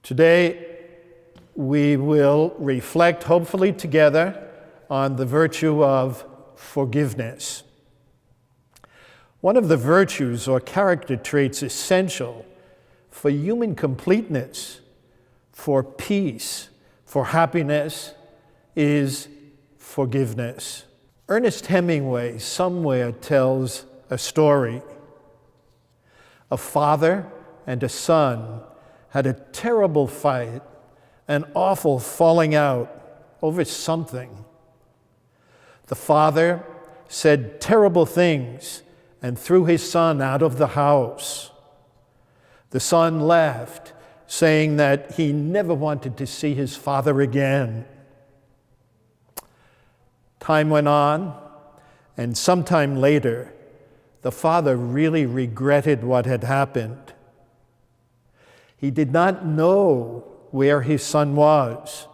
Today, we will reflect, hopefully together, on the virtue of forgiveness. One of the virtues or character traits essential for human completeness, for peace, for happiness, is forgiveness. Ernest Hemingway somewhere tells a story. A father and a son had a terrible fight, an awful falling out over something. The father said terrible things and threw his son out of the house. The son left, saying that he never wanted to see his father again. Time went on, and sometime later, the father really regretted what had happened. He did not know where his son was.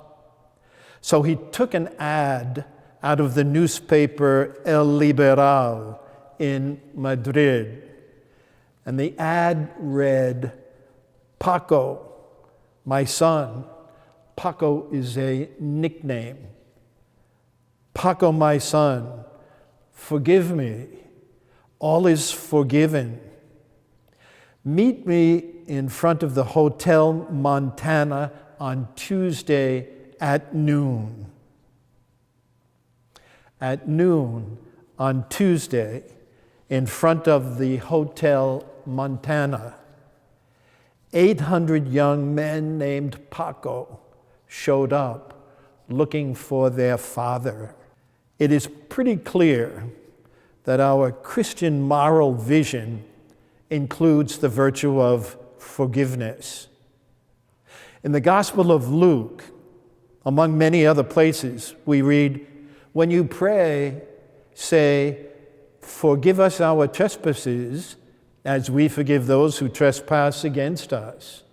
So he took an ad out of the newspaper El Liberal in Madrid. And the ad read, "Paco, my son." Paco is a nickname. "Paco, my son, forgive me. All is forgiven. Meet me in front of the Hotel Montana on Tuesday at noon." At noon on Tuesday, in front of the Hotel Montana, 800 young men named Paco showed up looking for their father. It is pretty clear that our Christian moral vision includes the virtue of forgiveness. In the Gospel of Luke, among many other places, we read, "When you pray, say, 'Forgive us our trespasses, as we forgive those who trespass against us.'"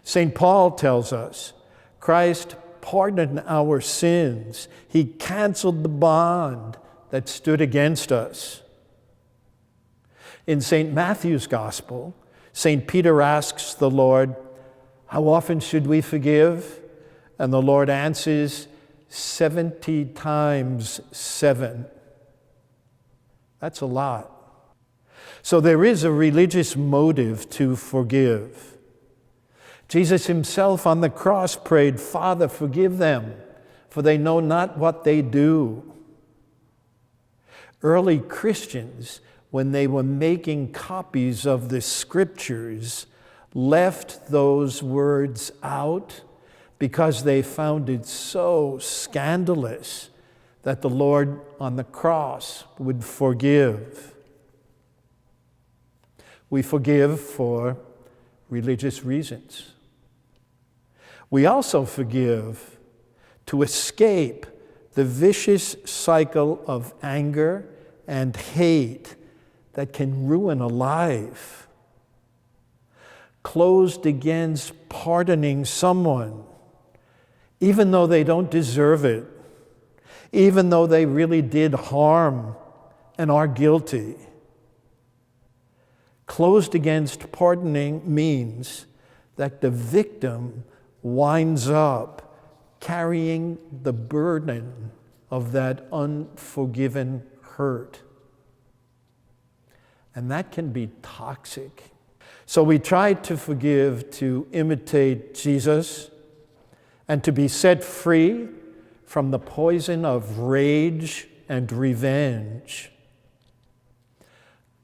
St. Paul tells us, Christ pardoned our sins. He canceled the bond that stood against us. In St. Matthew's Gospel, St. Peter asks the Lord, "How often should we forgive?" And the Lord answers, 70 times 7. That's a lot. So there is a religious motive to forgive. Jesus himself on the cross prayed, "Father, forgive them, for they know not what they do." Early Christians, when they were making copies of the scriptures, left those words out because they found it so scandalous that the Lord on the cross would forgive. We forgive for religious reasons. We also forgive to escape the vicious cycle of anger and hate that can ruin a life. Closed against pardoning someone, even though they don't deserve it, even though they really did harm and are guilty. Closed against pardoning means that the victim winds up carrying the burden of that unforgiven hurt. And that can be toxic. So we try to forgive to imitate Jesus and to be set free from the poison of rage and revenge.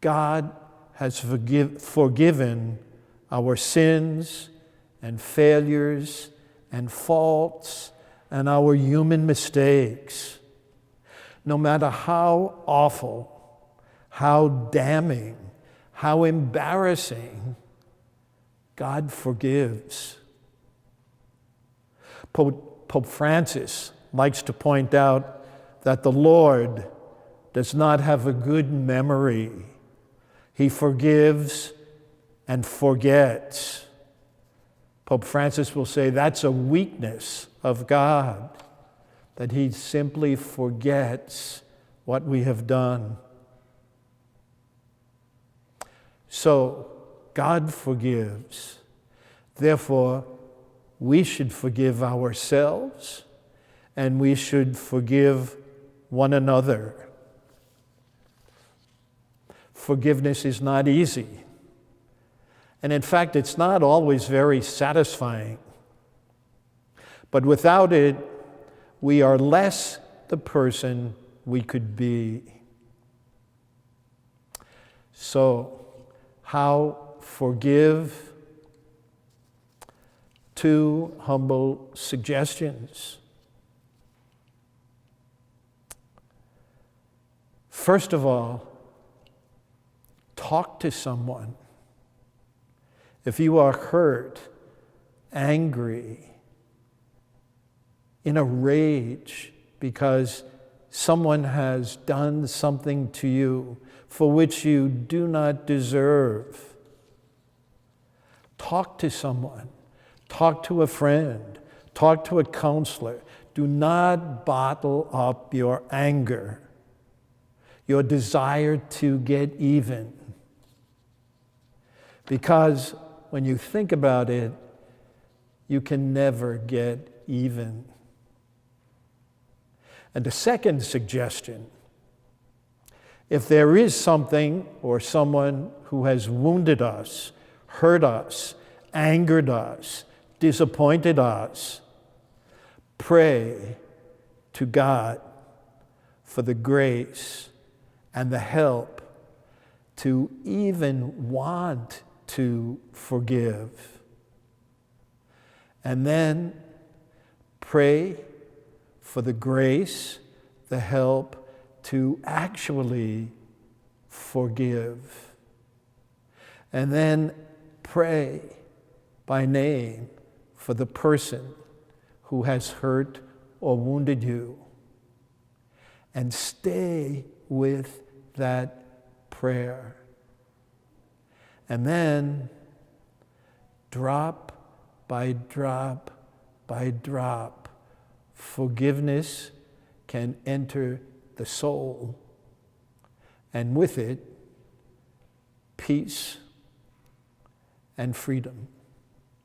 God has forgiven our sins and failures and faults and our human mistakes. No matter how awful, how damning, how embarrassing, God forgives. Pope Francis likes to point out that the Lord does not have a good memory. He forgives and forgets. Pope Francis will say that's a weakness of God, that he simply forgets what we have done. So, God forgives. Therefore, we should forgive ourselves and we should forgive one another. Forgiveness is not easy. And in fact, it's not always very satisfying. But without it, we are less the person we could be. So, how forgive? 2 humble suggestions. First of all, talk to someone. If you are hurt, angry, in a rage because someone has done something to you for which you do not deserve, talk to someone. Talk to a friend. Talk to a counselor. Do not bottle up your anger, your desire to get even. Because when you think about it, you can never get even. And the second suggestion, if there is something or someone who has wounded us, hurt us, angered us, disappointed us, pray to God for the grace and the help to even want to forgive. And then pray for the grace, the help to actually forgive. And then pray by name for the person who has hurt or wounded you. And stay with that prayer. And then, drop by drop by drop, forgiveness can enter the soul. And with it, peace and freedom.